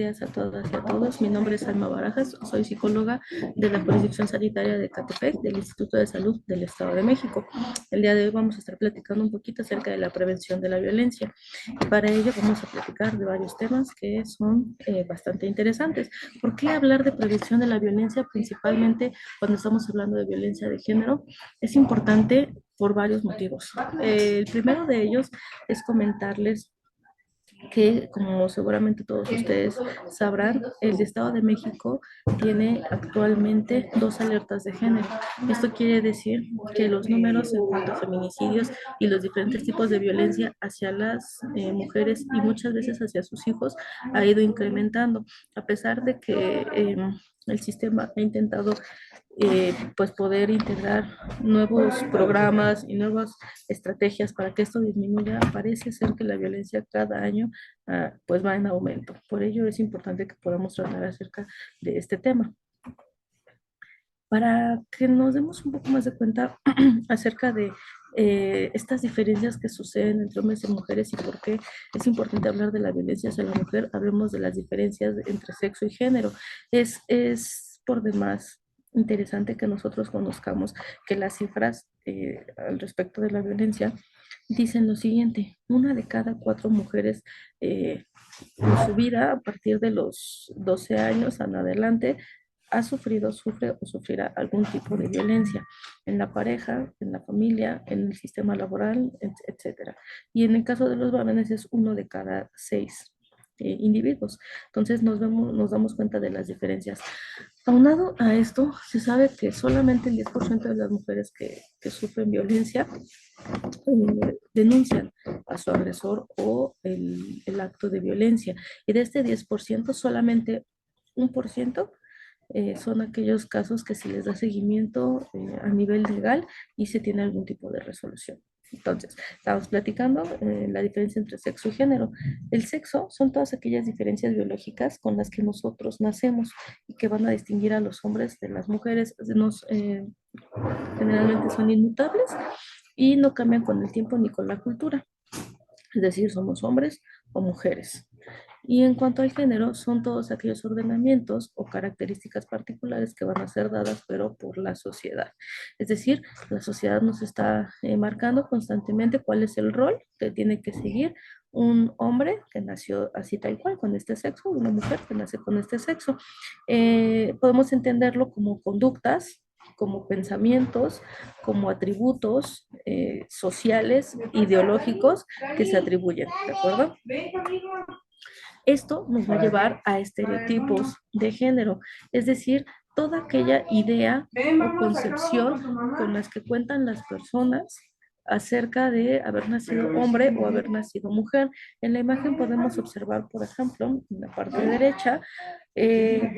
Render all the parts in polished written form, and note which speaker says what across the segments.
Speaker 1: días a todas y a todos. Mi nombre es Alma Barajas, soy psicóloga de la Jurisdicción Sanitaria de Catepec, del Instituto de Salud del Estado de México. El día de hoy vamos a estar platicando un poquito acerca de la prevención de la violencia. Para ello vamos a platicar de varios temas que son bastante interesantes. ¿Por qué hablar de prevención de la violencia? Principalmente cuando estamos hablando de violencia de género, es importante por varios motivos. El primero de ellos es comentarles que, como seguramente todos ustedes sabrán, el Estado de México tiene actualmente 2 alertas de género. Esto quiere decir que los números en cuanto a feminicidios y los diferentes tipos de violencia hacia las mujeres y muchas veces hacia sus hijos ha ido incrementando, a pesar de que el sistema ha intentado pues poder integrar nuevos programas y nuevas estrategias para que esto disminuya. Parece ser que la violencia cada año pues va en aumento. Por ello es importante que podamos tratar acerca de este tema. Para que nos demos un poco más de cuenta acerca de estas diferencias que suceden entre hombres y mujeres y por qué es importante hablar de la violencia hacia la mujer, hablemos de las diferencias entre sexo y género. Es por demás interesante que nosotros conozcamos que las cifras al respecto de la violencia dicen lo siguiente: 1 de cada 4 mujeres en su vida a partir de los 12 años en adelante ha sufrido, sufre o sufrirá algún tipo de violencia en la pareja, en la familia, en el sistema laboral, etcétera. Y en el caso de los varones es 1 de cada 6 individuos. Entonces nos damos cuenta de las diferencias. Aunado a esto, se sabe que solamente el 10% de las mujeres que sufren violencia denuncian a su agresor o el acto de violencia. Y de este 10%, solamente 1% son aquellos casos que se les da seguimiento a nivel legal y se tiene algún tipo de resolución. Entonces, estamos platicando la diferencia entre sexo y género. El sexo son todas aquellas diferencias biológicas con las que nosotros nacemos y que van a distinguir a los hombres de las mujeres. Generalmente son inmutables y no cambian con el tiempo ni con la cultura. Es decir, somos hombres o mujeres. Y en cuanto al género, son todos aquellos ordenamientos o características particulares que van a ser dadas, pero por la sociedad. Es decir, la sociedad nos está marcando constantemente cuál es el rol que tiene que seguir un hombre que nació así tal cual, con este sexo, una mujer que nace con este sexo. Podemos entenderlo como conductas, como pensamientos, como atributos sociales, ideológicos que se atribuyen, ¿de acuerdo? Esto nos va a llevar a estereotipos de género, es decir, toda aquella idea o concepción con las que cuentan las personas acerca de haber nacido hombre o haber nacido mujer. En la imagen podemos observar, por ejemplo, en la parte derecha,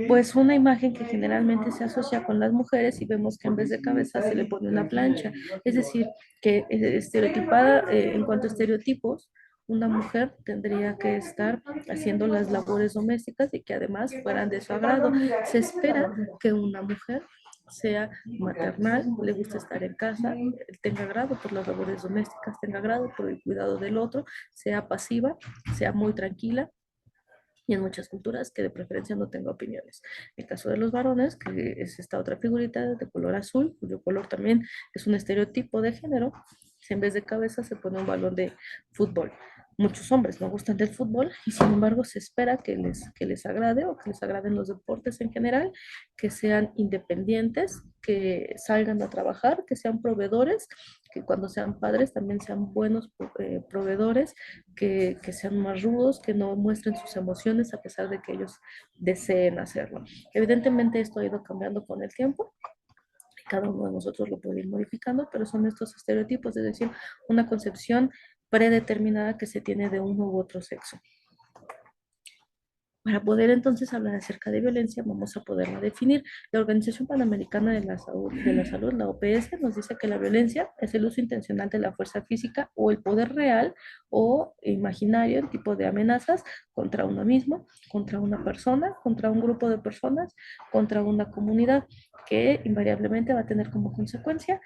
Speaker 1: pues una imagen que generalmente se asocia con las mujeres y vemos que en vez de cabeza se le pone una plancha. Es decir, que estereotipada en cuanto a estereotipos, una mujer tendría que estar haciendo las labores domésticas y que además fueran de su agrado. Se espera que una mujer sea maternal, le guste estar en casa, tenga agrado por las labores domésticas, tenga agrado por el cuidado del otro, sea pasiva, sea muy tranquila, y en muchas culturas que de preferencia no tenga opiniones. En el caso de los varones, que es esta otra figurita de color azul, cuyo color también es un estereotipo de género, si en vez de cabeza se pone un balón de fútbol. Muchos hombres no gustan del fútbol y sin embargo se espera que les agrade o que les agraden los deportes en general, que sean independientes, que salgan a trabajar, que sean proveedores, que cuando sean padres también sean buenos proveedores, que sean más rudos, que no muestren sus emociones a pesar de que ellos deseen hacerlo. Evidentemente esto ha ido cambiando con el tiempo. Cada uno de nosotros lo puede ir modificando, pero son estos estereotipos, es decir, una concepción predeterminada que se tiene de uno u otro sexo. Para poder entonces hablar acerca de violencia, vamos a poderla definir. La Organización Panamericana de la Salud, la OPS, nos dice que la violencia es el uso intencional de la fuerza física o el poder real o imaginario en tipo de amenazas contra uno mismo, contra una persona, contra un grupo de personas, contra una comunidad, que invariablemente va a tener como consecuencia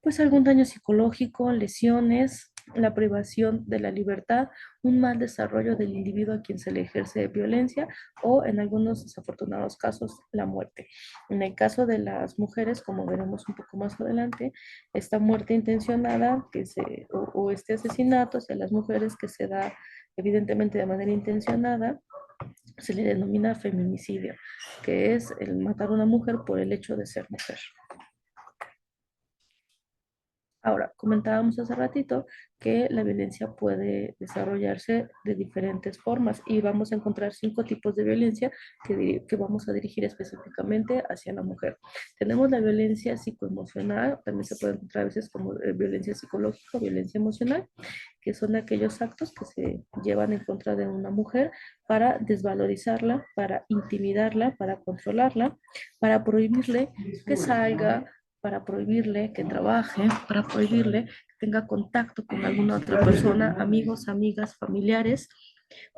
Speaker 1: pues algún daño psicológico, lesiones, la privación de la libertad, un mal desarrollo del individuo a quien se le ejerce violencia o en algunos desafortunados casos la muerte. En el caso de las mujeres, como veremos un poco más adelante, esta muerte intencionada o este asesinato hacia las mujeres que se da evidentemente de manera intencionada, se le denomina feminicidio, que es el matar a una mujer por el hecho de ser mujer. Ahora, comentábamos hace ratito que la violencia puede desarrollarse de diferentes formas y vamos a encontrar 5 tipos de violencia que vamos a dirigir específicamente hacia la mujer. Tenemos la violencia psicoemocional, también se puede encontrar a veces como violencia psicológica o violencia emocional, que son aquellos actos que se llevan en contra de una mujer para desvalorizarla, para intimidarla, para controlarla, para prohibirle que salga, para prohibirle que trabaje, para prohibirle que tenga contacto con alguna otra persona, amigos, amigas, familiares,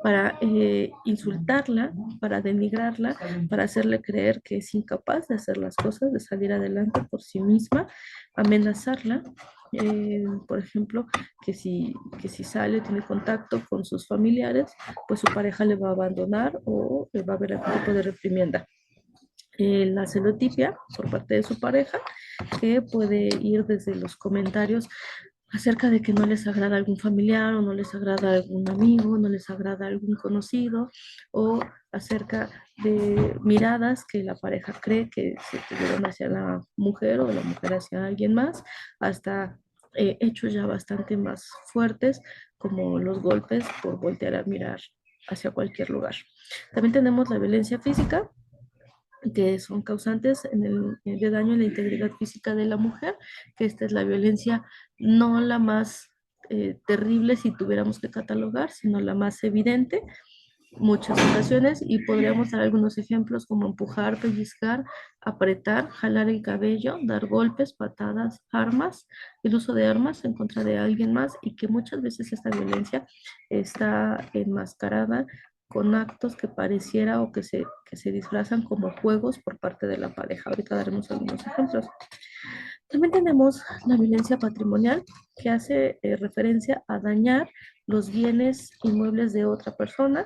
Speaker 1: para insultarla, para denigrarla, para hacerle creer que es incapaz de hacer las cosas, de salir adelante por sí misma, amenazarla. Por ejemplo, que si sale, tiene contacto con sus familiares, pues su pareja le va a abandonar o va a haber algún tipo de reprimenda. La celotipia por parte de su pareja, que puede ir desde los comentarios acerca de que no les agrada algún familiar o no les agrada algún amigo, no les agrada algún conocido, o acerca de miradas que la pareja cree que se tuvieron hacia la mujer o la mujer hacia alguien más, hasta hechos ya bastante más fuertes como los golpes por voltear a mirar hacia cualquier lugar. También tenemos la violencia física, que son causantes de daño en la integridad física de la mujer, que esta es la violencia no la más terrible si tuviéramos que catalogar, sino la más evidente muchas ocasiones y podríamos dar algunos ejemplos como empujar, pellizcar, apretar, jalar el cabello, dar golpes, patadas, armas, el uso de armas en contra de alguien más y que muchas veces esta violencia está enmascarada con actos que pareciera o que se disfrazan como juegos por parte de la pareja. Ahorita daremos algunos ejemplos. También tenemos la violencia patrimonial, que hace referencia a dañar los bienes inmuebles de otra persona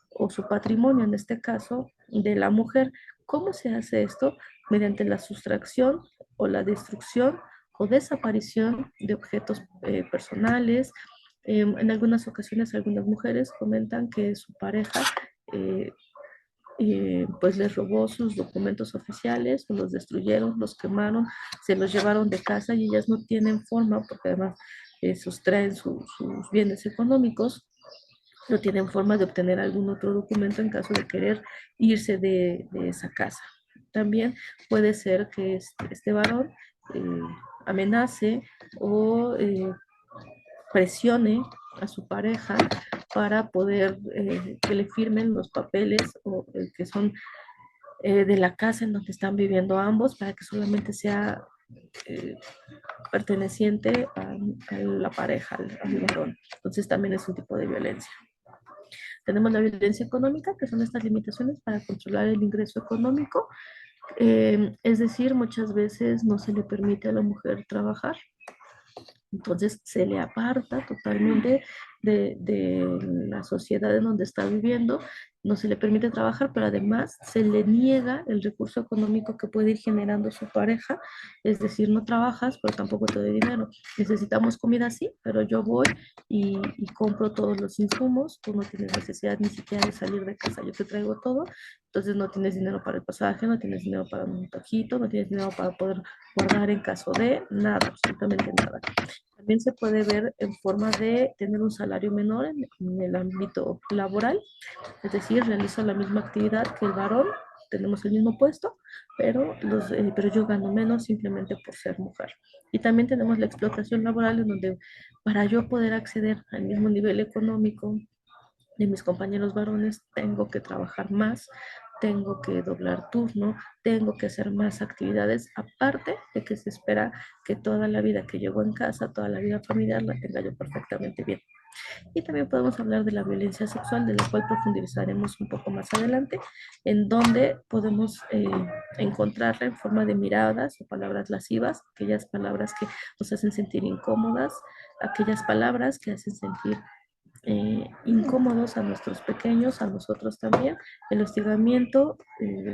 Speaker 1: o su patrimonio, en este caso de la mujer. ¿Cómo se hace esto? Mediante la sustracción o la destrucción o desaparición de objetos personales. En algunas ocasiones, algunas mujeres comentan que su pareja eh, pues les robó sus documentos oficiales, los destruyeron, los quemaron, se los llevaron de casa y ellas no tienen forma, porque además sustraen sus bienes económicos, no tienen forma de obtener algún otro documento en caso de querer irse de esa casa. También puede ser que este varón eh, amenace o presione a su pareja para poder que le firmen los papeles o que son de la casa en donde están viviendo ambos para que solamente sea eh, perteneciente a la pareja, al varón. Entonces también es un tipo de violencia. Tenemos la violencia económica, que son estas limitaciones para controlar el ingreso económico. Es decir, muchas veces no se le permite a la mujer trabajar, entonces se le aparta totalmente de la sociedad en donde está viviendo, no se le permite trabajar, pero además se le niega el recurso económico que puede ir generando su pareja, es decir, no trabajas, pero tampoco te doy dinero. Necesitamos comida, sí, pero yo voy y compro todos los insumos, tú no tienes necesidad ni siquiera de salir de casa, yo te traigo todo, entonces no tienes dinero para el pasaje, no tienes dinero para un tojito, no tienes dinero para poder guardar en caso de nada, absolutamente nada. También se puede ver en forma de tener un salario menor en el ámbito laboral, es decir, realizo la misma actividad que el varón, tenemos el mismo puesto, pero yo gano menos simplemente por ser mujer. Y también tenemos la explotación laboral en donde para yo poder acceder al mismo nivel económico de mis compañeros varones, tengo que trabajar más, tengo que doblar turno, tengo que hacer más actividades, aparte de que se espera que toda la vida que llevo en casa, toda la vida familiar, la tenga yo perfectamente bien. Y también podemos hablar de la violencia sexual, de la cual profundizaremos un poco más adelante, en donde podemos encontrarla en forma de miradas o palabras lascivas, aquellas palabras que nos hacen sentir incómodas, aquellas palabras que hacen sentir incómodos a nuestros pequeños, a nosotros también, el hostigamiento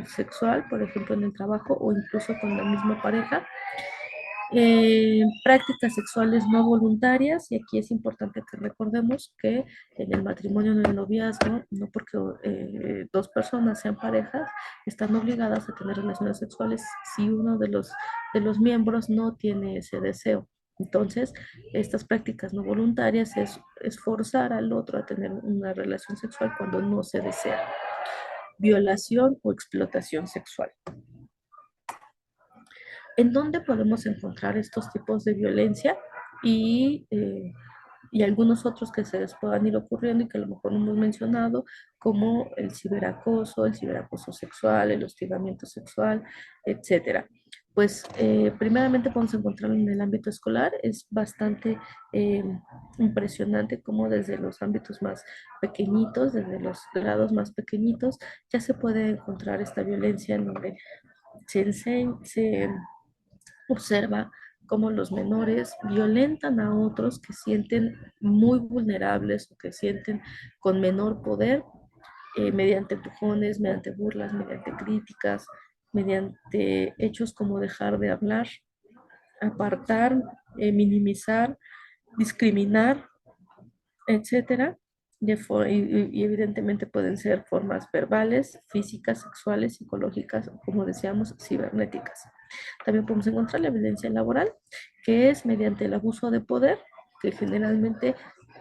Speaker 1: sexual, por ejemplo, en el trabajo o incluso con la misma pareja, prácticas sexuales no voluntarias, y aquí es importante que recordemos que en el matrimonio, en el noviazgo, no porque dos personas sean parejas, están obligadas a tener relaciones sexuales si uno de los miembros no tiene ese deseo. Entonces, estas prácticas no voluntarias es forzar al otro a tener una relación sexual cuando no se desea. Violación o explotación sexual. ¿En dónde podemos encontrar estos tipos de violencia? Y, eh, y algunos otros que se les puedan ir ocurriendo y que a lo mejor no hemos mencionado, como el ciberacoso sexual, el hostigamiento sexual, etcétera. Pues primeramente podemos encontrarlo en el ámbito escolar. Es bastante eh, impresionante cómo desde los ámbitos más pequeñitos, desde los grados más pequeñitos, ya se puede encontrar esta violencia en donde se observa cómo los menores violentan a otros que sienten muy vulnerables o que sienten con menor poder mediante empujones, mediante burlas, mediante críticas, mediante hechos como dejar de hablar, apartar, minimizar, discriminar, etcétera. Y evidentemente pueden ser formas verbales, físicas, sexuales, psicológicas, o como decíamos, cibernéticas. También podemos encontrar la evidencia laboral, que es mediante el abuso de poder, que generalmente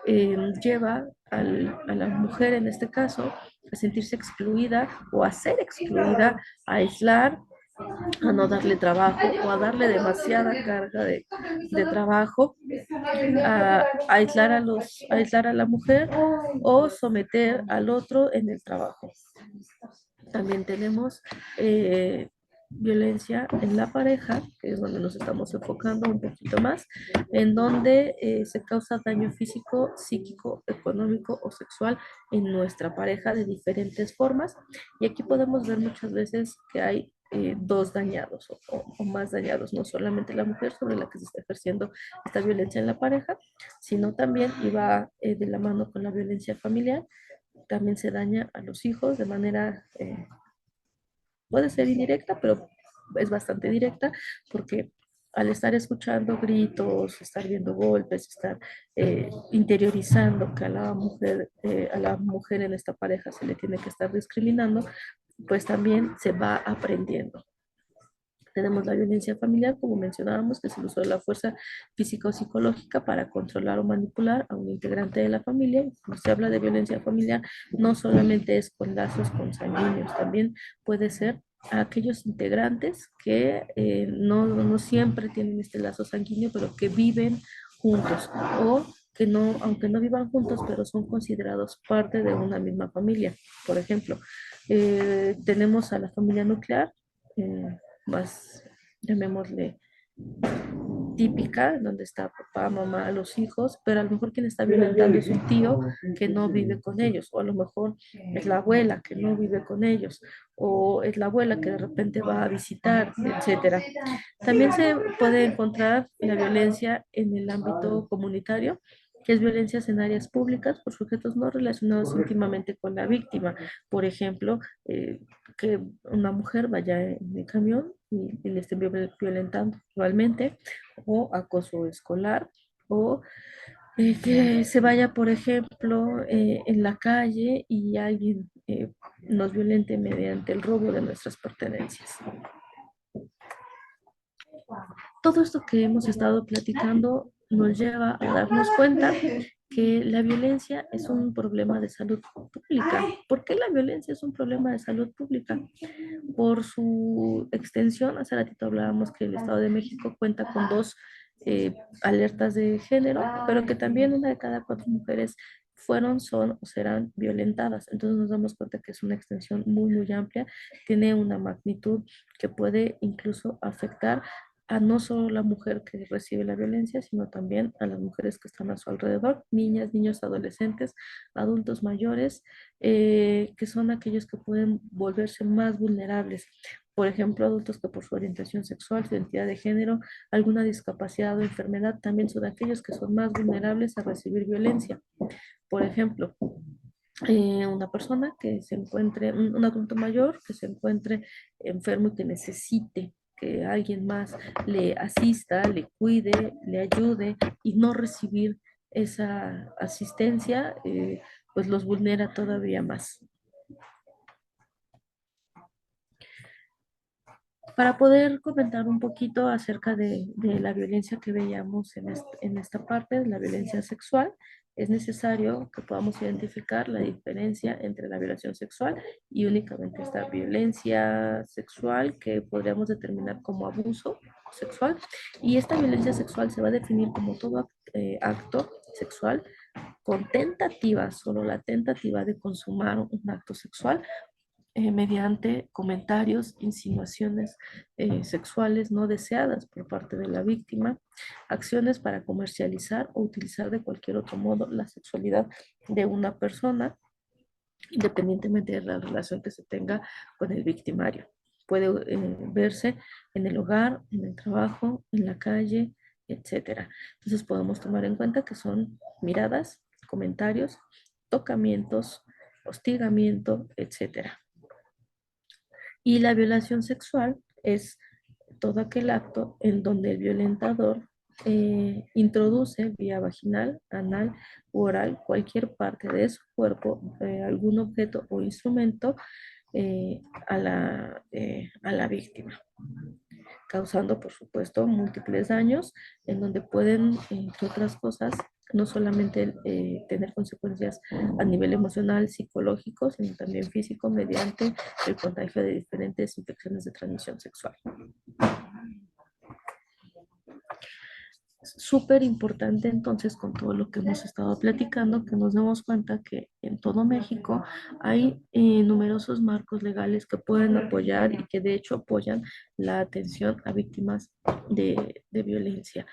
Speaker 1: lleva a la mujer en este caso a sentirse excluida o a ser excluida, a aislar, a no darle trabajo o a darle demasiada carga de trabajo, a aislar a aislar a la mujer o someter al otro en el trabajo. También tenemos violencia en la pareja, que es donde nos estamos enfocando un poquito más, en donde se causa daño físico, psíquico, económico o sexual en nuestra pareja de diferentes formas. Y aquí podemos ver muchas veces que hay dos dañados o más dañados, no solamente la mujer sobre la que se está ejerciendo esta violencia en la pareja, sino también iba de la mano con la violencia familiar. También se daña a los hijos de manera, puede ser indirecta, pero es bastante directa, porque al estar escuchando gritos, estar viendo golpes, estar interiorizando que a la mujer en esta pareja se le tiene que estar discriminando, pues también se va aprendiendo. Tenemos la violencia familiar, como mencionábamos, que es el uso de la fuerza física o psicológica para controlar o manipular a un integrante de la familia. Cuando se habla de violencia familiar, no solamente es con lazos consanguíneos, también puede ser a aquellos integrantes que no siempre tienen este lazo sanguíneo, pero que viven juntos o que no, aunque no vivan juntos, pero son considerados parte de una misma familia. Por ejemplo, tenemos a la familia nuclear, más, llamémosle, típica, donde está papá, mamá, los hijos, pero a lo mejor quien está violentando es un tío que no vive con ellos, o a lo mejor es la abuela que no vive con ellos, o es la abuela que de repente va a visitar, etcétera. También se puede encontrar la violencia en el ámbito comunitario, que es violencia en áreas públicas por sujetos no relacionados íntimamente con la víctima. Por ejemplo, que una mujer vaya en el camión y le estén violentando igualmente, o acoso escolar, o que se vaya, por ejemplo, en la calle y alguien nos violente mediante el robo de nuestras pertenencias. Todo esto que hemos estado platicando nos lleva a darnos cuenta que la violencia es un problema de salud pública. ¿Por qué la violencia es un problema de salud pública? Por su extensión. Hace ratito hablábamos que el Estado de México cuenta con dos alertas de género, pero que también una de cada cuatro mujeres fueron, son o serán violentadas. Entonces nos damos cuenta que es una extensión muy, muy amplia, tiene una magnitud que puede incluso afectar a no solo la mujer que recibe la violencia, sino también a las mujeres que están a su alrededor, niñas, niños, adolescentes, adultos mayores, que son aquellos que pueden volverse más vulnerables. Por ejemplo, adultos que por su orientación sexual, su identidad de género, alguna discapacidad o enfermedad, también son aquellos que son más vulnerables a recibir violencia. Por ejemplo, una persona que se encuentre, un adulto mayor que se encuentre enfermo y que necesite que alguien más le asista, le cuide, le ayude y no recibir esa asistencia, pues los vulnera todavía más. Para poder comentar un poquito acerca de la violencia que veíamos en esta parte, la violencia sexual, es necesario que podamos identificar la diferencia entre la violación sexual y únicamente esta violencia sexual que podríamos determinar como abuso sexual. Y esta violencia sexual se va a definir como todo acto sexual con tentativa, solo la tentativa de consumar un acto sexual mediante comentarios, insinuaciones sexuales no deseadas por parte de la víctima, acciones para comercializar o utilizar de cualquier otro modo la sexualidad de una persona, independientemente de la relación que se tenga con el victimario. Puede verse en el hogar, en el trabajo, en la calle, etcétera. Entonces podemos tomar en cuenta que son miradas, comentarios, tocamientos, hostigamiento, etcétera. Y la violación sexual es todo aquel acto en donde el violentador introduce vía vaginal, anal u oral cualquier parte de su cuerpo, algún objeto o instrumento eh, a la víctima, causando, por supuesto, múltiples daños en donde pueden, entre otras cosas, no solamente tener consecuencias a nivel emocional, psicológico, sino también físico mediante el contagio de diferentes infecciones de transmisión sexual. Súper importante entonces con todo lo que hemos estado platicando, que nos demos cuenta que en todo México hay numerosos marcos legales que pueden apoyar y que de hecho apoyan la atención a víctimas de violencia.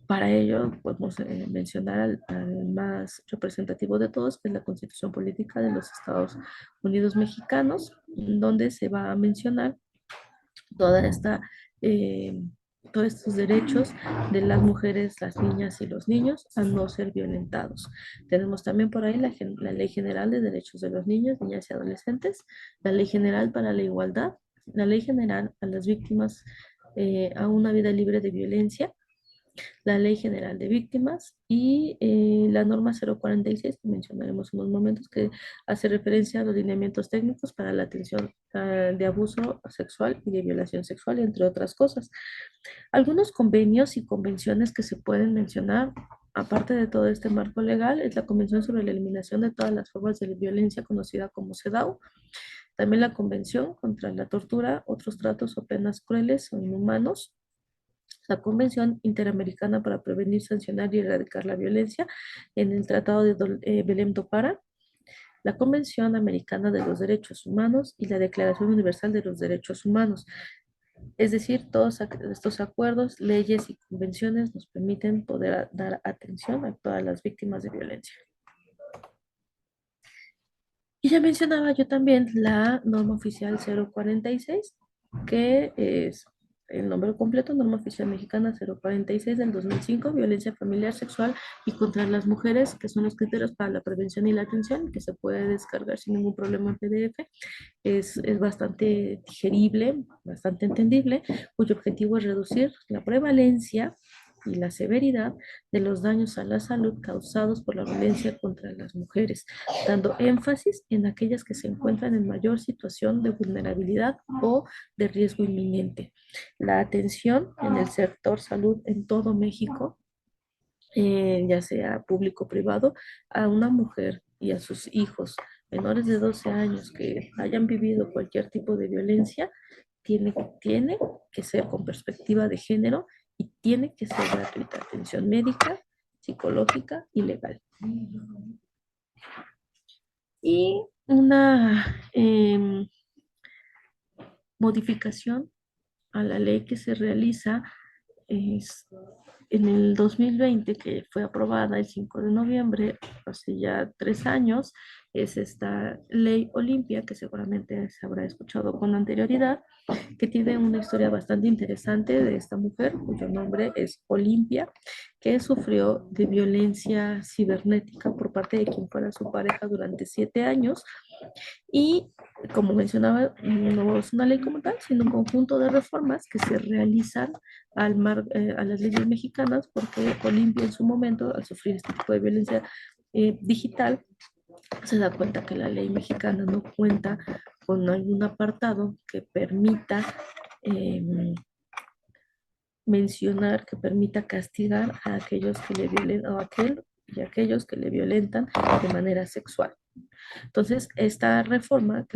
Speaker 1: Para ello podemos mencionar al más representativo de todos, que es la Constitución Política de los Estados Unidos Mexicanos, donde se va a mencionar toda esta, eh, todos estos derechos de las mujeres, las niñas y los niños a no ser violentados. Tenemos también por ahí la Ley General de Derechos de los Niños, Niñas y Adolescentes, la Ley General para la Igualdad, la Ley General a las víctimas a una vida libre de violencia, la Ley General de Víctimas y la norma 046 que mencionaremos en unos momentos, que hace referencia a los lineamientos técnicos para la atención de abuso sexual y de violación sexual, entre otras cosas. Algunos convenios y convenciones que se pueden mencionar, aparte de todo este marco legal, es la Convención sobre la Eliminación de todas las formas de violencia conocida como CEDAW, también la Convención contra la Tortura, otros tratos o penas crueles o inhumanos, la Convención Interamericana para Prevenir, Sancionar y Erradicar la Violencia en el Tratado de Belém do Pará, la Convención Americana de los Derechos Humanos y la Declaración Universal de los Derechos Humanos. Es decir, todos estos acuerdos, leyes y convenciones nos permiten poder dar atención a todas las víctimas de violencia. Y ya mencionaba yo también la norma oficial 046, que es el nombre completo, norma oficial mexicana 046 del 2005, violencia familiar, sexual y contra las mujeres, que son los criterios para la prevención y la atención, que se puede descargar sin ningún problema en PDF. Es bastante digerible, bastante entendible, cuyo objetivo es reducir la prevalencia y la severidad de los daños a la salud causados por la violencia contra las mujeres, dando énfasis en aquellas que se encuentran en mayor situación de vulnerabilidad o de riesgo inminente. La atención en el sector salud en todo México, ya sea público o privado, a una mujer y a sus hijos menores de 12 años que hayan vivido cualquier tipo de violencia, tiene que ser con perspectiva de género y tiene que ser gratuita. Atención médica, psicológica y legal. Y una modificación a la ley que se realiza es en el 2020, que fue aprobada el 5 de noviembre, hace ya 3 años, es esta ley Olimpia, que seguramente se habrá escuchado con anterioridad, que tiene una historia bastante interesante de esta mujer, cuyo nombre es Olimpia, que sufrió de violencia cibernética por parte de quien fuera su pareja durante 7 años. Y como mencionaba, no es una ley como tal, sino un conjunto de reformas que se realizan a las leyes mexicanas, porque Olimpia en su momento, al sufrir este tipo de violencia digital, se da cuenta que la ley mexicana no cuenta con algún apartado que permita mencionar, que permita castigar a aquellos que le violen, o a aquel y aquellos que le violentan de manera sexual. Entonces, esta reforma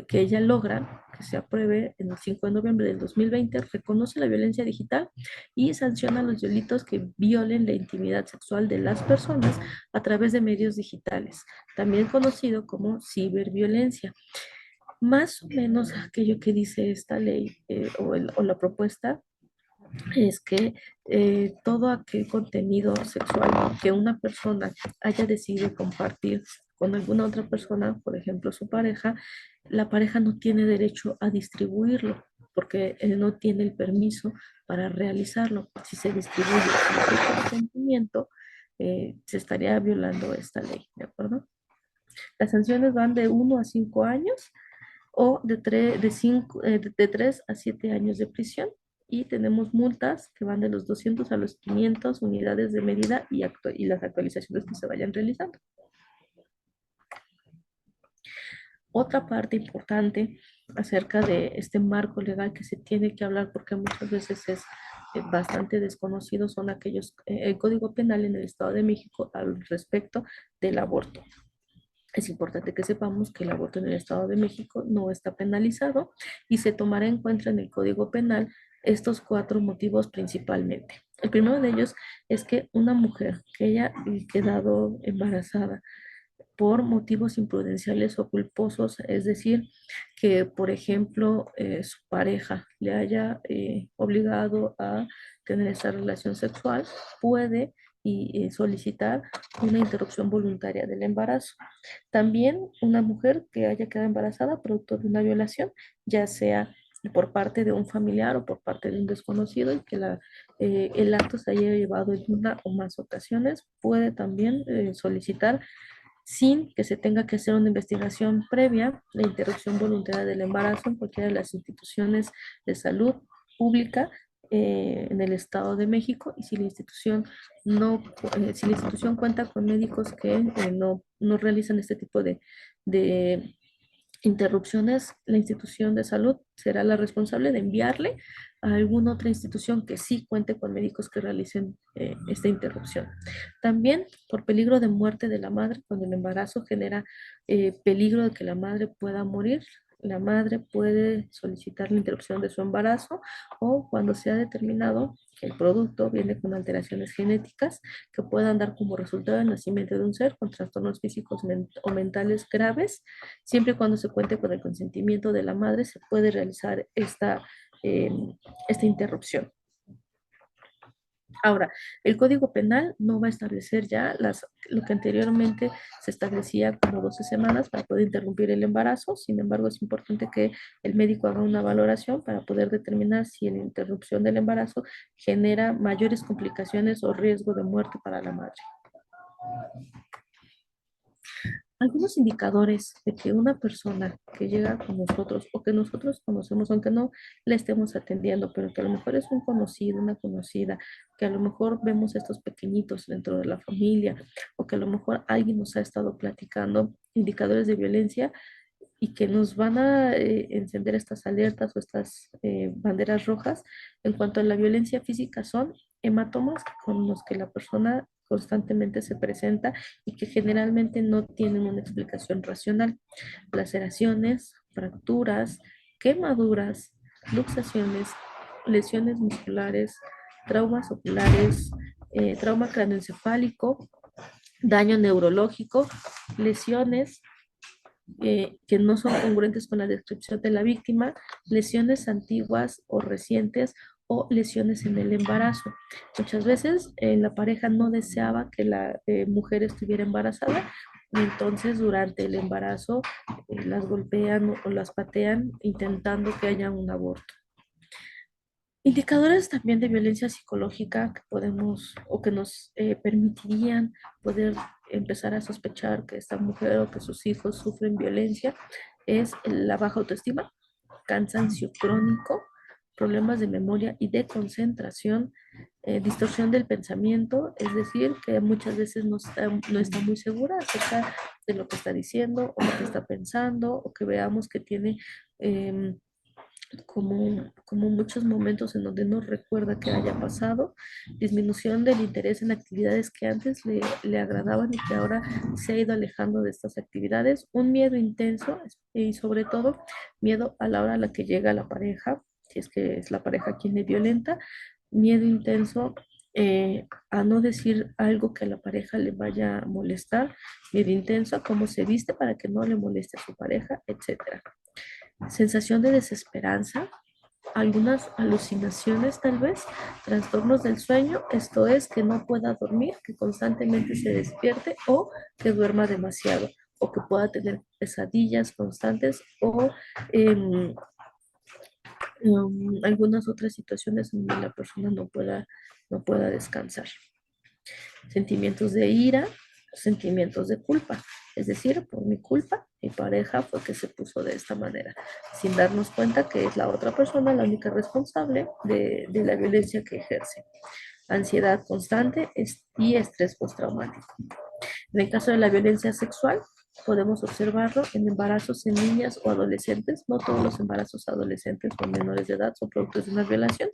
Speaker 1: que ella logra, que se apruebe en el 5 de noviembre del 2020, reconoce la violencia digital y sanciona los delitos que violen la intimidad sexual de las personas a través de medios digitales, también conocido como ciberviolencia. Más o menos aquello que dice esta ley o la propuesta es que todo aquel contenido sexual que una persona haya decidido compartir con alguna otra persona, por ejemplo su pareja, la pareja no tiene derecho a distribuirlo porque él no tiene el permiso para realizarlo. Si se distribuye sin su consentimiento, se estaría violando esta ley, ¿de acuerdo? Las sanciones van de 1 a 5 años o de 3 a 7 años de prisión. Y tenemos multas que van de los 200 a los 500 unidades de medida y las actualizaciones que se vayan realizando. Otra parte importante acerca de este marco legal que se tiene que hablar, porque muchas veces es bastante desconocido, son el Código Penal en el Estado de México al respecto del aborto. Es importante que sepamos que el aborto en el Estado de México no está penalizado y se tomará en cuenta en el Código Penal estos 4 motivos principalmente. El primero de ellos es que una mujer que haya quedado embarazada por motivos imprudenciales o culposos, es decir, que por ejemplo su pareja le haya obligado a tener esa relación sexual, puede solicitar una interrupción voluntaria del embarazo. También una mujer que haya quedado embarazada producto de una violación, ya sea por parte de un familiar o por parte de un desconocido, y que el acto se haya llevado en una o más ocasiones, puede también solicitar sin que se tenga que hacer una investigación previa, la interrupción voluntaria del embarazo en cualquiera de las instituciones de salud pública en el Estado de México. Y si la institución no, si la institución cuenta con médicos que no realizan este tipo de interrupciones, la institución de salud será la responsable de enviarle a alguna otra institución que sí cuente con médicos que realicen esta interrupción. También por peligro de muerte de la madre, cuando el embarazo genera peligro de que la madre pueda morir, la madre puede solicitar la interrupción de su embarazo, o cuando se ha determinado que el producto viene con alteraciones genéticas que puedan dar como resultado el nacimiento de un ser con trastornos físicos o mentales graves. Siempre y cuando se cuente con el consentimiento de la madre, se puede realizar eh, esta interrupción. Ahora, el Código Penal no va a establecer ya lo que anteriormente se establecía como 12 semanas para poder interrumpir el embarazo. Sin embargo, es importante que el médico haga una valoración para poder determinar si la interrupción del embarazo genera mayores complicaciones o riesgo de muerte para la madre. Algunos indicadores de que una persona que llega con nosotros o que nosotros conocemos, aunque no le estemos atendiendo, pero que a lo mejor es un conocido, una conocida, que a lo mejor vemos estos pequeñitos dentro de la familia, o que a lo mejor alguien nos ha estado platicando indicadores de violencia y que nos van a encender estas alertas o estas banderas rojas. En cuanto a la violencia física, son hematomas con los que la persona constantemente se presenta y que generalmente no tienen una explicación racional. Laceraciones, fracturas, quemaduras, luxaciones, lesiones musculares, traumas oculares, trauma craneoencefálico, daño neurológico, lesiones que no son congruentes con la descripción de la víctima, lesiones antiguas o recientes o lesiones en el embarazo. Muchas veces la pareja no deseaba que la mujer estuviera embarazada, y entonces durante el embarazo las golpean o las patean intentando que haya un aborto. Indicadores también de violencia psicológica que podemos o que nos permitirían poder empezar a sospechar que esta mujer o que sus hijos sufren violencia es la baja autoestima, cansancio crónico, problemas de memoria y de concentración, distorsión del pensamiento, es decir, que muchas veces no está muy segura acerca de lo que está diciendo o lo que está pensando, o que veamos que tiene como muchos momentos en donde no recuerda que haya pasado, disminución del interés en actividades que antes le agradaban y que ahora se ha ido alejando de estas actividades, un miedo intenso y sobre todo miedo a la hora a la que llega la pareja, si es que es la pareja quien le violenta, miedo intenso a no decir algo que a la pareja le vaya a molestar, miedo intenso a cómo se viste para que no le moleste a su pareja, etcétera. Sensación de desesperanza, algunas alucinaciones tal vez, trastornos del sueño, esto es que no pueda dormir, que constantemente se despierte o que duerma demasiado o que pueda tener pesadillas constantes o em, algunas otras situaciones en donde la persona no pueda descansar. Sentimientos de ira, sentimientos de culpa. Es decir, por mi culpa, mi pareja fue que se puso de esta manera, sin darnos cuenta que es la otra persona la única responsable de la violencia que ejerce. Ansiedad constante y estrés postraumático. En el caso de la violencia sexual, podemos observarlo en embarazos en niñas o adolescentes. No todos los embarazos adolescentes o menores de edad son productos de una violación,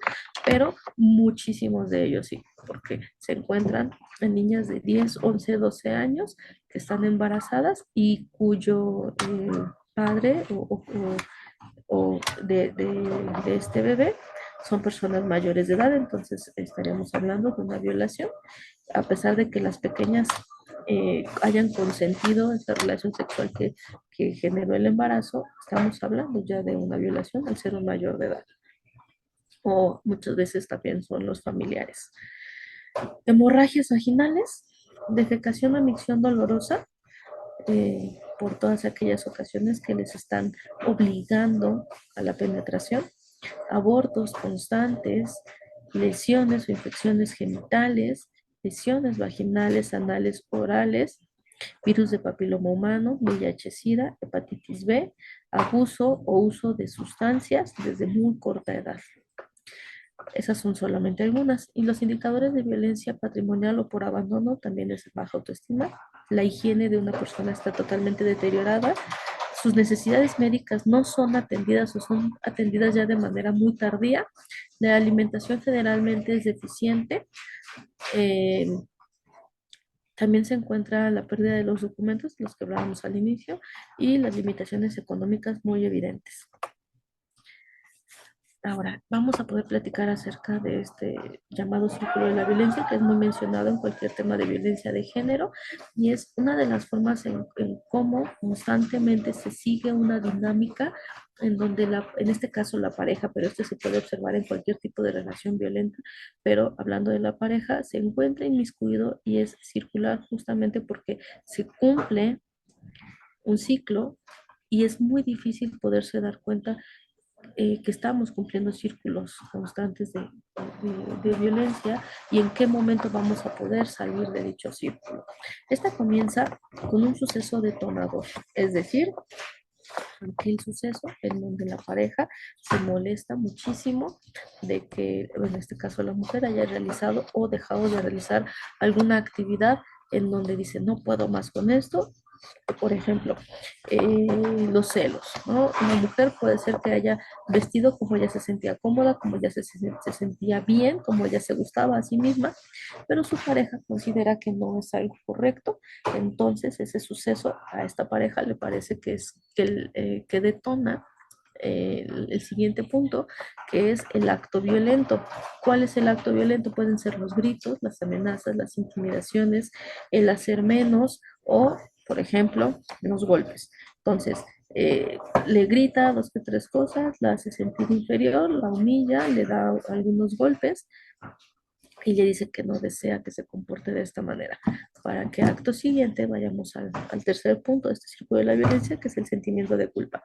Speaker 1: pero muchísimos de ellos sí, porque se encuentran en niñas de 10, 11, 12 años que están embarazadas y cuyo padre de este bebé son personas mayores de edad, entonces estaríamos hablando de una violación, a pesar de que las pequeñas hayan consentido esta relación sexual que generó el embarazo, estamos hablando ya de una violación al ser un mayor de edad. O muchas veces también son los familiares. Hemorragias vaginales, defecación o micción dolorosa, por todas aquellas ocasiones que les están obligando a la penetración, abortos constantes, lesiones o infecciones genitales, lesiones vaginales, anales, orales, virus de papiloma humano, VIH-Sida, hepatitis B, abuso o uso de sustancias desde muy corta edad. Esas son solamente algunas. Y los indicadores de violencia patrimonial o por abandono también es baja autoestima. La higiene de una persona está totalmente deteriorada. Sus necesidades médicas no son atendidas o son atendidas ya de manera muy tardía. La alimentación generalmente es deficiente. Eh, También se encuentra la pérdida de los documentos, los que hablábamos al inicio, y las limitaciones económicas muy evidentes. Ahora, vamos a poder platicar acerca de este llamado círculo de la violencia, que es muy mencionado en cualquier tema de violencia de género, y es una de las formas en cómo constantemente se sigue una dinámica en donde, en este caso, la pareja, pero esto se puede observar en cualquier tipo de relación violenta, pero hablando de la pareja, se encuentra inmiscuido y es circular justamente porque se cumple un ciclo y es muy difícil poderse dar cuenta que estamos cumpliendo círculos constantes de violencia y en qué momento vamos a poder salir de dicho círculo. Esta comienza con un suceso detonador, es decir, aquel suceso en donde la pareja se molesta muchísimo de que, en este caso, la mujer haya realizado o dejado de realizar alguna actividad en donde dice, no puedo más con esto. Por ejemplo, los celos, ¿no? Una mujer puede ser que haya vestido como ella se sentía cómoda, como ella se sentía bien, como ella se gustaba a sí misma, pero su pareja considera que no es algo correcto, entonces ese suceso a esta pareja le parece que es que detona el siguiente punto, que es el acto violento. ¿Cuál es el acto violento? Pueden ser los gritos, las amenazas, las intimidaciones, el hacer menos o, por ejemplo, los golpes. Entonces, le grita dos que tres cosas, la hace sentir inferior, la humilla, le da algunos golpes y le dice que no desea que se comporte de esta manera, para que acto siguiente vayamos al tercer punto de este círculo de la violencia, que es el sentimiento de culpa.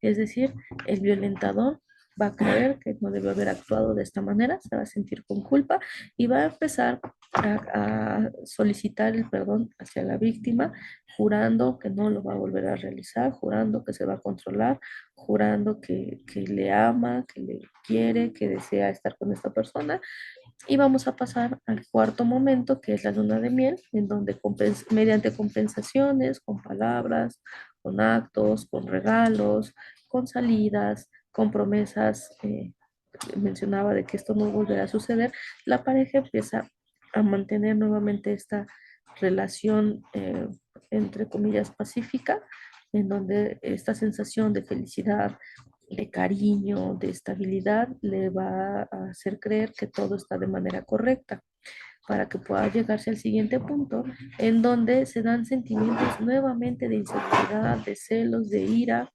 Speaker 1: Es decir, el violentador va a creer que no debe haber actuado de esta manera, se va a sentir con culpa y va a empezar a solicitar el perdón hacia la víctima, jurando que no lo va a volver a realizar, jurando que se va a controlar, jurando que le ama, que le quiere, que desea estar con esta persona. Y vamos a pasar al cuarto momento, que es la luna de miel, en donde mediante compensaciones, con palabras, con actos, con regalos, con salidas, con promesas, mencionaba de que esto no volverá a suceder, la pareja empieza a mantener nuevamente esta relación, entre comillas, pacífica, en donde esta sensación de felicidad, de cariño, de estabilidad, le va a hacer creer que todo está de manera correcta para que pueda llegarse al siguiente punto, en donde se dan sentimientos nuevamente de inseguridad, de celos, de ira,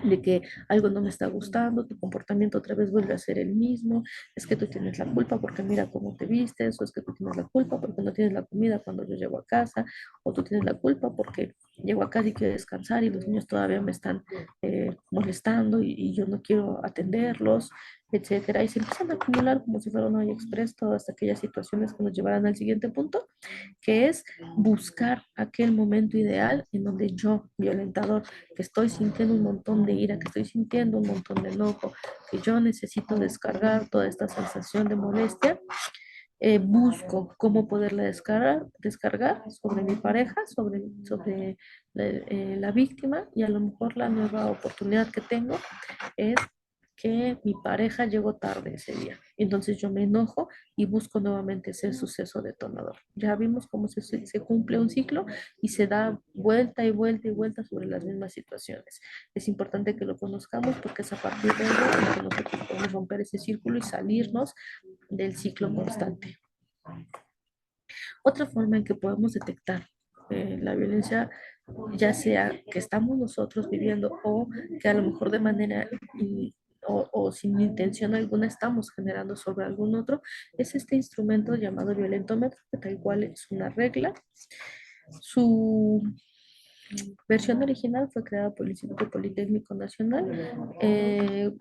Speaker 1: de que algo no me está gustando, tu comportamiento otra vez vuelve a ser el mismo, es que tú tienes la culpa porque mira cómo te vistes, o es que tú tienes la culpa porque no tienes la comida cuando yo llego a casa, o tú tienes la culpa porque llego a casa y quiero descansar y los niños todavía me están molestando y yo no quiero atenderlos, etcétera. Y se empiezan a acumular como si fuera un hoyo express todas aquellas situaciones que nos llevarán al siguiente punto, que es buscar aquel momento ideal en donde yo, violentador, que estoy sintiendo un montón de ira, que estoy sintiendo un montón de enojo, que yo necesito descargar toda esta sensación de molestia, busco cómo poderla descargar sobre mi pareja, sobre la víctima, y a lo mejor la nueva oportunidad que tengo es que mi pareja llegó tarde ese día. Entonces yo me enojo y busco nuevamente ese suceso detonador. Ya vimos cómo se cumple un ciclo y se da vuelta y vuelta y vuelta sobre las mismas situaciones. Es importante que lo conozcamos porque es a partir de ello en que nosotros podemos romper ese círculo y salirnos del ciclo constante. Otra forma en que podemos detectar la violencia, ya sea que estamos nosotros viviendo o que a lo mejor de manera o sin intención alguna estamos generando sobre algún otro, es este instrumento llamado violentómetro, que tal cual es una regla. Su versión original fue creada por el Instituto Politécnico Nacional,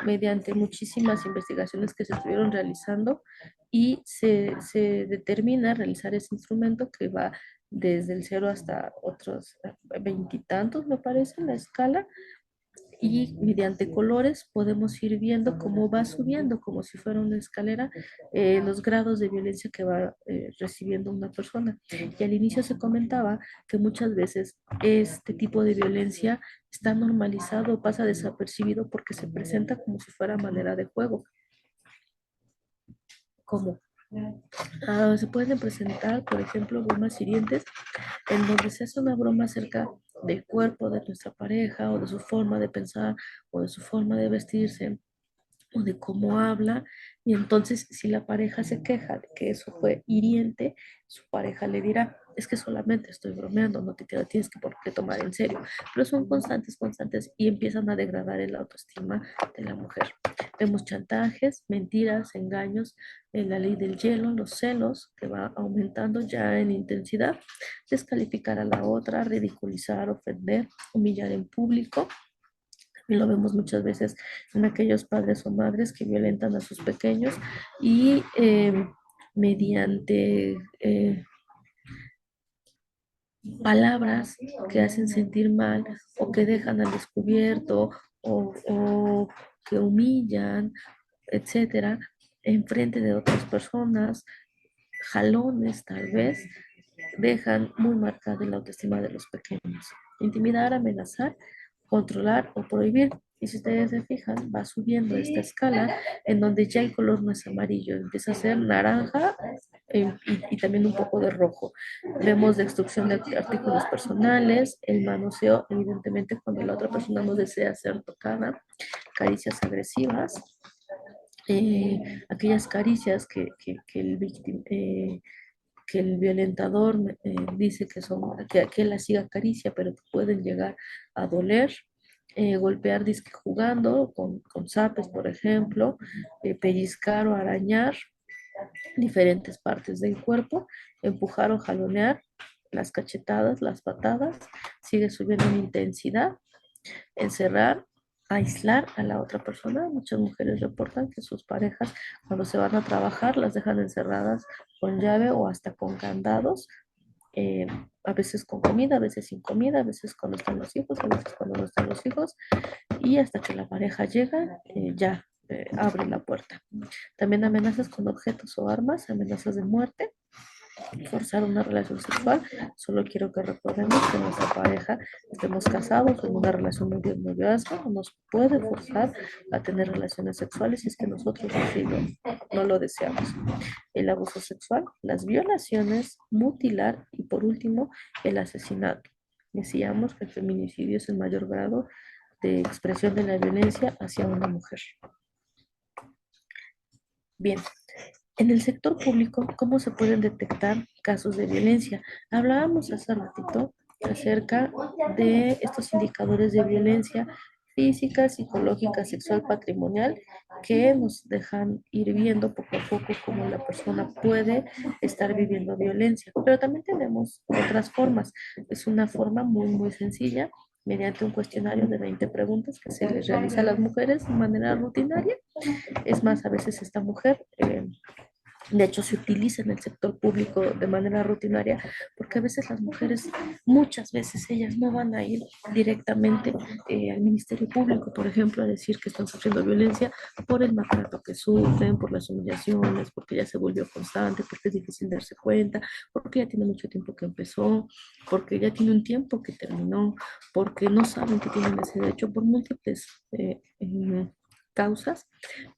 Speaker 1: mediante muchísimas investigaciones que se estuvieron realizando, y se determina realizar ese instrumento que va desde el cero hasta otros veintitantos, me parece, en la escala, y mediante colores podemos ir viendo cómo va subiendo, como si fuera una escalera, los grados de violencia que va recibiendo una persona. Y al inicio se comentaba que muchas veces este tipo de violencia está normalizado, pasa desapercibido porque se presenta como si fuera manera de juego. ¿Cómo? Se pueden presentar, por ejemplo, bromas hirientes en donde se hace una broma acerca del cuerpo de nuestra pareja o de su forma de pensar o de su forma de vestirse o de cómo habla, y entonces si la pareja se queja de que eso fue hiriente, su pareja le dirá, es que solamente estoy bromeando, no te tienes que por qué tomar en serio, pero son constantes, constantes y empiezan a degradar el autoestima de la mujer. Vemos chantajes, mentiras, engaños, en la ley del hielo, los celos, que va aumentando ya en intensidad, descalificar a la otra, ridiculizar, ofender, humillar en público, y lo vemos muchas veces en aquellos padres o madres que violentan a sus pequeños y mediante palabras que hacen sentir mal o que dejan al descubierto o que humillan, etcétera, en frente de otras personas, jalones tal vez, dejan muy marcada la autoestima de los pequeños. Intimidar, amenazar, controlar o prohibir. Y si ustedes se fijan, va subiendo esta escala en donde ya el color no es amarillo, empieza a ser naranja, y también un poco de rojo. Vemos destrucción de artículos personales, el manoseo, evidentemente cuando la otra persona no desea ser tocada, caricias agresivas, aquellas caricias que el violentador dice que son, que él las siga acaricia, pero que pueden llegar a doler, golpear disque jugando con zapes, por ejemplo, pellizcar o arañar diferentes partes del cuerpo, empujar o jalonear, las cachetadas, las patadas, sigue subiendo en intensidad, encerrar, aislar a la otra persona. Muchas mujeres reportan que sus parejas cuando se van a trabajar las dejan encerradas con llave o hasta con candados, eh, a veces con comida, a veces sin comida, a veces cuando están los hijos, a veces cuando no están los hijos, y hasta que la pareja llega, ya abre la puerta. También amenazas con objetos o armas, amenazas de muerte, forzar una relación sexual. Solo quiero que recordemos que nuestra pareja, estemos casados o en una relación de noviazgo, no nos puede forzar a tener relaciones sexuales si es que nosotros así no lo deseamos. El abuso sexual, las violaciones, mutilar y por último el asesinato. Decíamos que el feminicidio es el mayor grado de expresión de la violencia hacia una mujer. Bien, en el sector público, ¿cómo se pueden detectar casos de violencia? Hablábamos hace ratito acerca de estos indicadores de violencia física, psicológica, sexual, patrimonial, que nos dejan ir viendo poco a poco cómo la persona puede estar viviendo violencia. Pero también tenemos otras formas. Es una forma muy sencilla, mediante un cuestionario de 20 preguntas que se les realiza a las mujeres de manera rutinaria. Es más, a veces esta mujer, de hecho, se utiliza en el sector público de manera rutinaria porque a veces las mujeres, muchas veces ellas no van a ir directamente al Ministerio Público, por ejemplo, a decir que están sufriendo violencia por el maltrato que sufren, por las humillaciones, porque ya se volvió constante, porque es difícil darse cuenta, porque ya tiene mucho tiempo que empezó, porque ya tiene un tiempo que terminó, porque no saben que tienen ese derecho por múltiples causas,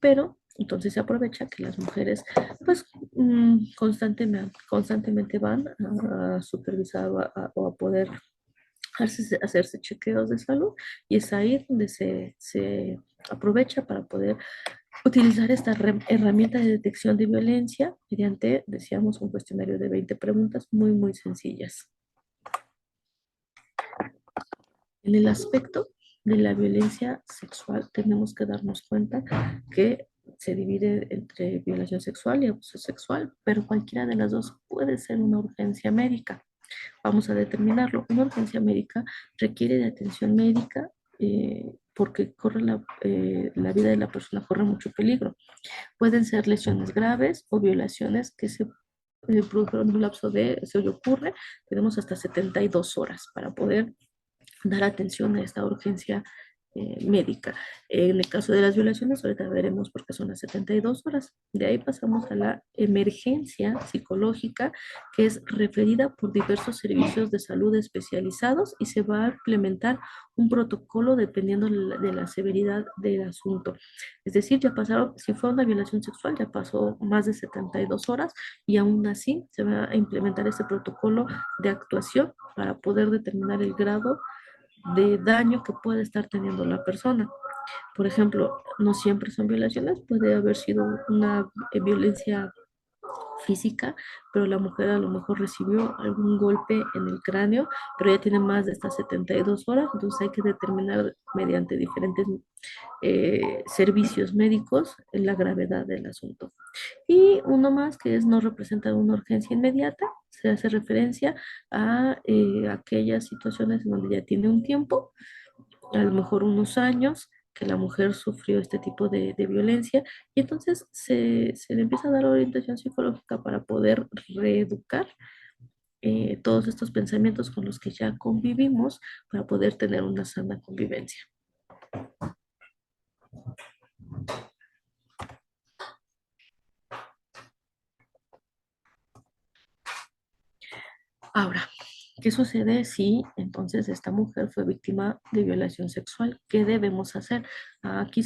Speaker 1: pero entonces se aprovecha que las mujeres pues constantemente van a supervisar o a poder hacerse chequeos de salud y es ahí donde se aprovecha para poder utilizar esta herramienta de detección de violencia mediante, decíamos, un cuestionario de 20 preguntas muy sencillas. En el aspecto de la violencia sexual tenemos que darnos cuenta que se divide entre violación sexual y abuso sexual, pero cualquiera de las dos puede ser una urgencia médica. Vamos a determinarlo. Una urgencia médica requiere de atención médica porque la vida de la persona corre mucho peligro. Pueden ser lesiones graves o violaciones que se produjeron en un lapso si hoy ocurre, tenemos hasta 72 horas para poder dar atención a esta urgencia médica. En el caso de las violaciones, ahorita veremos por qué son las 72 horas. De ahí pasamos a la emergencia psicológica, que es referida por diversos servicios de salud especializados y se va a implementar un protocolo dependiendo de la severidad del asunto. Es decir, ya pasaron, si fue una violación sexual, ya pasó más de 72 horas y aún así se va a implementar ese protocolo de actuación para poder determinar el grado de daño que puede estar teniendo la persona. Por ejemplo, no siempre son violaciones, puede haber sido una violencia física, pero la mujer a lo mejor recibió algún golpe en el cráneo, pero ya tiene más de estas 72 horas, entonces hay que determinar mediante diferentes servicios médicos la gravedad del asunto. Y uno más que es no representa una urgencia inmediata, se hace referencia a aquellas situaciones en donde ya tiene un tiempo, a lo mejor unos años, que la mujer sufrió este tipo de violencia y entonces se le empieza a dar orientación psicológica para poder reeducar todos estos pensamientos con los que ya convivimos para poder tener una sana convivencia. Ahora, ¿qué sucede si entonces esta mujer fue víctima de violación sexual? ¿Qué debemos hacer? Aquí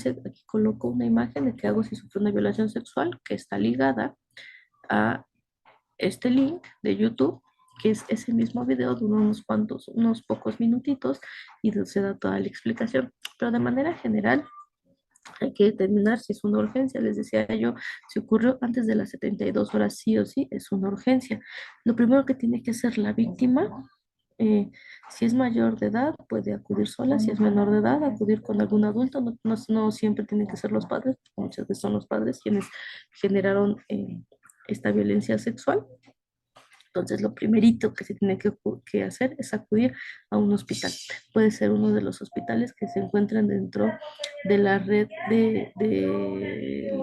Speaker 1: coloco una imagen de qué hago si sufre una violación sexual que está ligada a este link de YouTube, que es ese mismo video de unos pocos minutitos y se da toda la explicación. Pero de manera general, hay que determinar si es una urgencia. Les decía yo, si ocurrió antes de las 72 horas, sí o sí, es una urgencia. Lo primero que tiene que hacer la víctima si es mayor de edad, puede acudir sola; si es menor de edad, acudir con algún adulto. No siempre tienen que ser los padres, muchas veces son los padres quienes generaron esta violencia sexual. Entonces, lo primerito que se tiene que hacer es acudir a un hospital. Puede ser uno de los hospitales que se encuentran dentro de la red del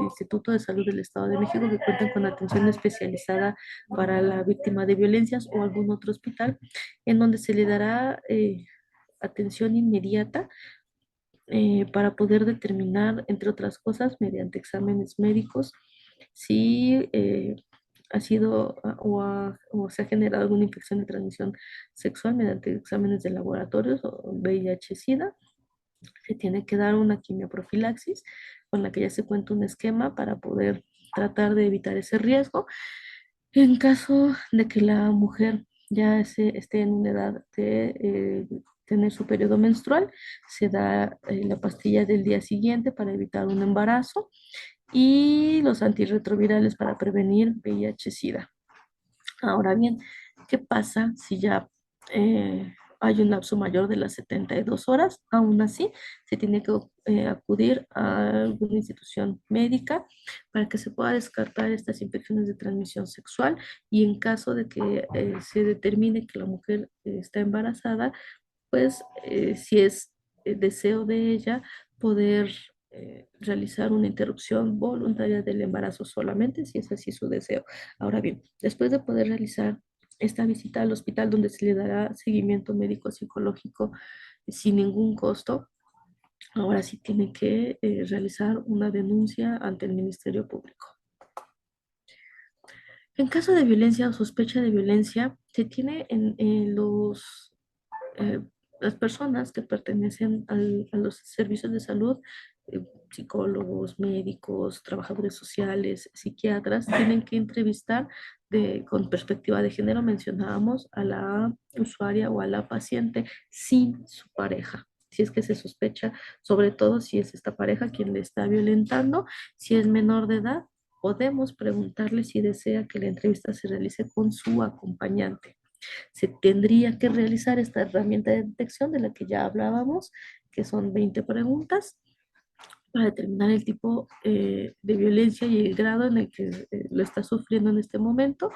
Speaker 1: Instituto de Salud del Estado de México, que cuentan con atención especializada para la víctima de violencias, o algún otro hospital en donde se le dará atención inmediata para poder determinar, entre otras cosas, mediante exámenes médicos, si ha sido o se ha generado alguna infección de transmisión sexual mediante exámenes de laboratorios o VIH-Sida. Se tiene que dar una quimioprofilaxis con la que ya se cuenta un esquema para poder tratar de evitar ese riesgo. En caso de que la mujer ya esté en una edad de tener su periodo menstrual, se da la pastilla del día siguiente para evitar un embarazo, y los antirretrovirales para prevenir VIH-Sida. Ahora bien, ¿qué pasa si ya hay un lapso mayor de las 72 horas? Aún así, se tiene que acudir a alguna institución médica para que se pueda descartar estas infecciones de transmisión sexual, y en caso de que se determine que la mujer está embarazada, pues si es deseo de ella, poder realizar una interrupción voluntaria del embarazo solamente, si es así su deseo. Ahora bien, después de poder realizar esta visita al hospital, donde se le dará seguimiento médico psicológico sin ningún costo, ahora sí tiene que realizar una denuncia ante el Ministerio Público. En caso de violencia o sospecha de violencia, se tiene en eh, las personas que pertenecen a los servicios de salud, psicólogos, médicos, trabajadores sociales, psiquiatras, tienen que entrevistar con perspectiva de género, mencionábamos, a la usuaria o a la paciente sin su pareja. Si es que se sospecha, sobre todo si es esta pareja quien le está violentando. Si es menor de edad, podemos preguntarle si desea que la entrevista se realice con su acompañante. Se tendría que realizar esta herramienta de detección de la que ya hablábamos, que son 20 preguntas, para determinar el tipo de violencia y el grado en el que lo está sufriendo en este momento,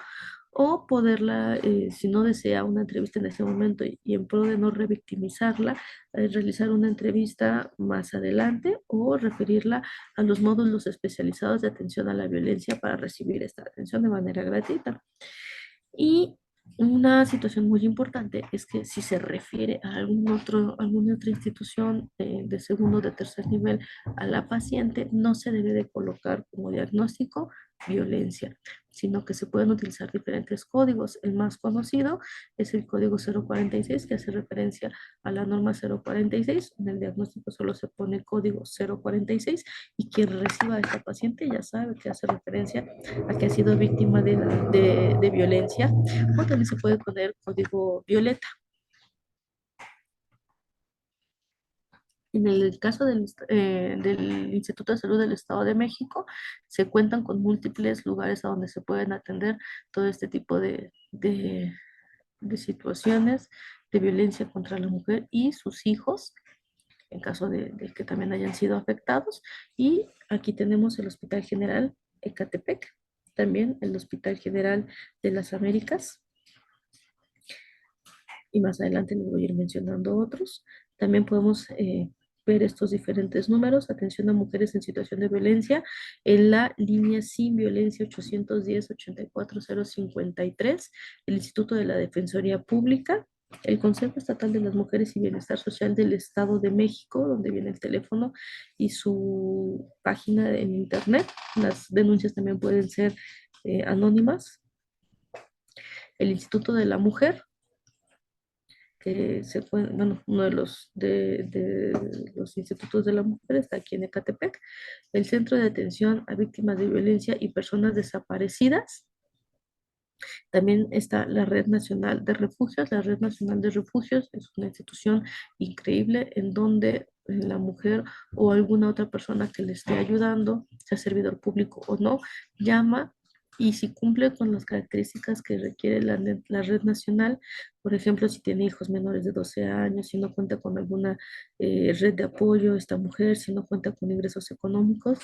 Speaker 1: o poderla, si no desea una entrevista en ese momento y en pro de no revictimizarla, realizar una entrevista más adelante, o referirla a los módulos especializados de atención a la violencia para recibir esta atención de manera gratuita. Y una situación muy importante es que si se refiere a alguna otra institución de segundo o de tercer nivel a la paciente, no se debe de colocar como diagnóstico violencia, sino que se pueden utilizar diferentes códigos. El más conocido es el código 046, que hace referencia a la norma 046. En el diagnóstico solo se pone el código 046, y quien reciba a esta paciente ya sabe que hace referencia a que ha sido víctima de violencia. O también se puede poner código violeta. En el caso del Instituto de Salud del Estado de México, se cuentan con múltiples lugares a donde se pueden atender todo este tipo de situaciones de violencia contra la mujer y sus hijos, en caso de que también hayan sido afectados. Y aquí tenemos el Hospital General Ecatepec, también el Hospital General de las Américas, y más adelante les voy a ir mencionando otros. También podemos ver estos diferentes números: atención a mujeres en situación de violencia, en la línea sin violencia 810-84-053, el Instituto de la Defensoría Pública, el Consejo Estatal de las Mujeres y Bienestar Social del Estado de México, donde viene el teléfono y su página en internet. Las denuncias también pueden ser anónimas. El Instituto de la Mujer, que se fue, bueno, uno de los institutos de la mujer está aquí en Ecatepec. El Centro de Atención a Víctimas de Violencia y Personas Desaparecidas. También está la Red Nacional de Refugios. La Red Nacional de Refugios es una institución increíble en donde la mujer o alguna otra persona que le esté ayudando, sea servidor público o no, llama y si cumple con las características que requiere la red nacional, por ejemplo, si tiene hijos menores de 12 años, si no cuenta con alguna red de apoyo, esta mujer, si no cuenta con ingresos económicos,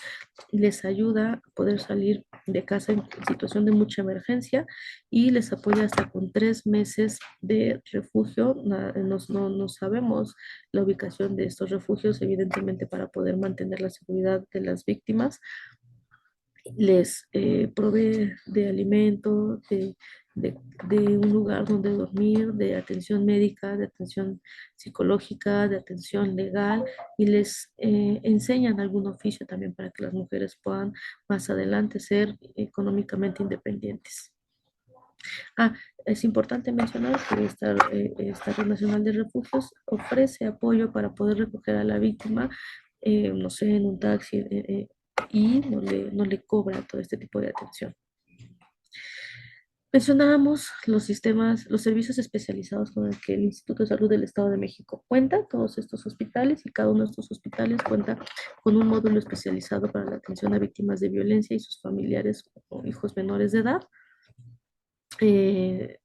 Speaker 1: les ayuda a poder salir de casa en situación de mucha emergencia y les apoya hasta con 3 meses de refugio. No sabemos la ubicación de estos refugios, evidentemente para poder mantener la seguridad de las víctimas, les provee de alimento, de, de un lugar donde dormir, de atención médica, de atención psicológica, de atención legal y les enseñan algún oficio también para que las mujeres puedan más adelante ser económicamente independientes. Ah, es importante mencionar que esta Red Nacional de Refugios ofrece apoyo para poder recoger a la víctima, no sé, en un taxi, y no le cobra todo este tipo de atención. Mencionábamos los sistemas, los servicios especializados con el que el Instituto de Salud del Estado de México cuenta, todos estos hospitales, y cada uno de estos hospitales cuenta con un módulo especializado para la atención a víctimas de violencia y sus familiares o hijos menores de edad. eh,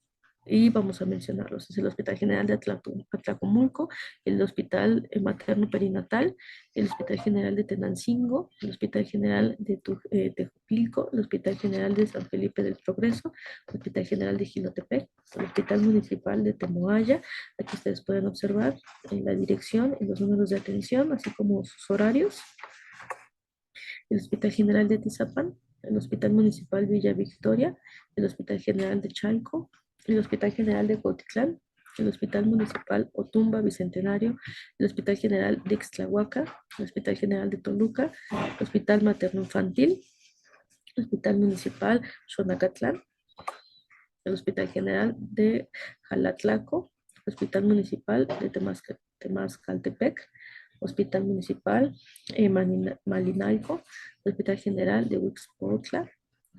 Speaker 1: y vamos a mencionarlos. Es el Hospital General de Atlacomulco, el Hospital Materno Perinatal, el Hospital General de Tenancingo, el Hospital General de Tejupilco, el Hospital General de San Felipe del Progreso, el Hospital General de Jilotepec, el Hospital Municipal de Temoaya. Aquí ustedes pueden observar la dirección y los números de atención, así como sus horarios. El Hospital General de Tizapán, el Hospital Municipal Villa Victoria, el Hospital General de Chalco, el Hospital General de Cuautitlán, el Hospital Municipal Otumba Bicentenario, el Hospital General de Ixtlahuaca, el Hospital General de Toluca, el Hospital Materno Infantil, el Hospital Municipal Xonacatlán, el Hospital General de Jalatlaco, el Hospital Municipal de Temascaltepec, Hospital Municipal Malinalco, Hospital General de Huixpotla,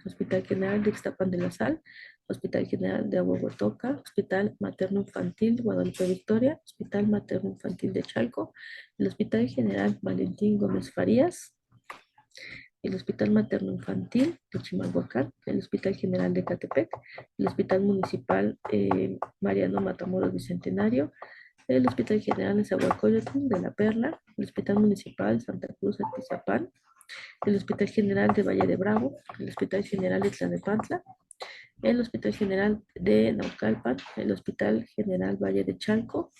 Speaker 1: Hospital General de Ixtapan de la Sal, Hospital General de Ahuehuetoca, Hospital Materno Infantil Guadalupe Victoria, Hospital Materno Infantil de Chalco, el Hospital General Valentín Gómez Farías, el Hospital Materno Infantil de Chimalhuacán, el Hospital General de Catepec, el Hospital Municipal Mariano Matamoros Bicentenario, el Hospital General de Zahualcóyotl de La Perla, el Hospital Municipal Santa Cruz de Atizapán, el Hospital General de Valle de Bravo, el Hospital General de Tlanepantla, el Hospital General de Naucalpan, el Hospital General Valle de Chalco,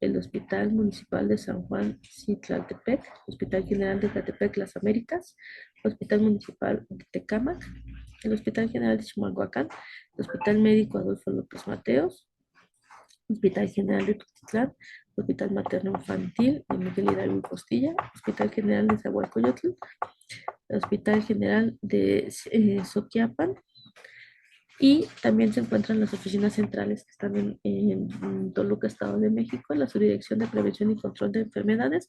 Speaker 1: el Hospital Municipal de San Juan Citlaltepec, Hospital General de Catepec Las Américas, Hospital Municipal de Tecámac, el Hospital General de Chimalhuacán, el Hospital Médico Adolfo López Mateos, Hospital General de Tutitlán, Hospital Materno Infantil de Miguel Hidalgo y Costilla, Hospital General de Zahualcoyotl, Hospital General de Soquiapan, y también se encuentran las oficinas centrales que están en Toluca, Estado de México, la Subdirección de Prevención y Control de Enfermedades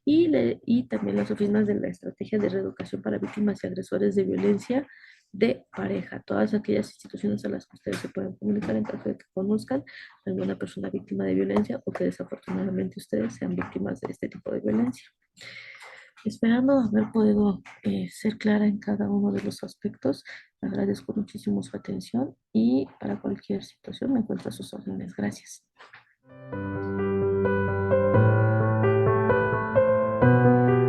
Speaker 1: y también las oficinas de la Estrategia de Reeducación para Víctimas y Agresores de Violencia de Pareja. Todas aquellas instituciones a las que ustedes se pueden comunicar en caso de que conozcan alguna persona víctima de violencia o que desafortunadamente ustedes sean víctimas de este tipo de violencia. Esperando haber podido ser clara en cada uno de los aspectos, agradezco muchísimo su atención y para cualquier situación me encuentro a sus órdenes. Gracias.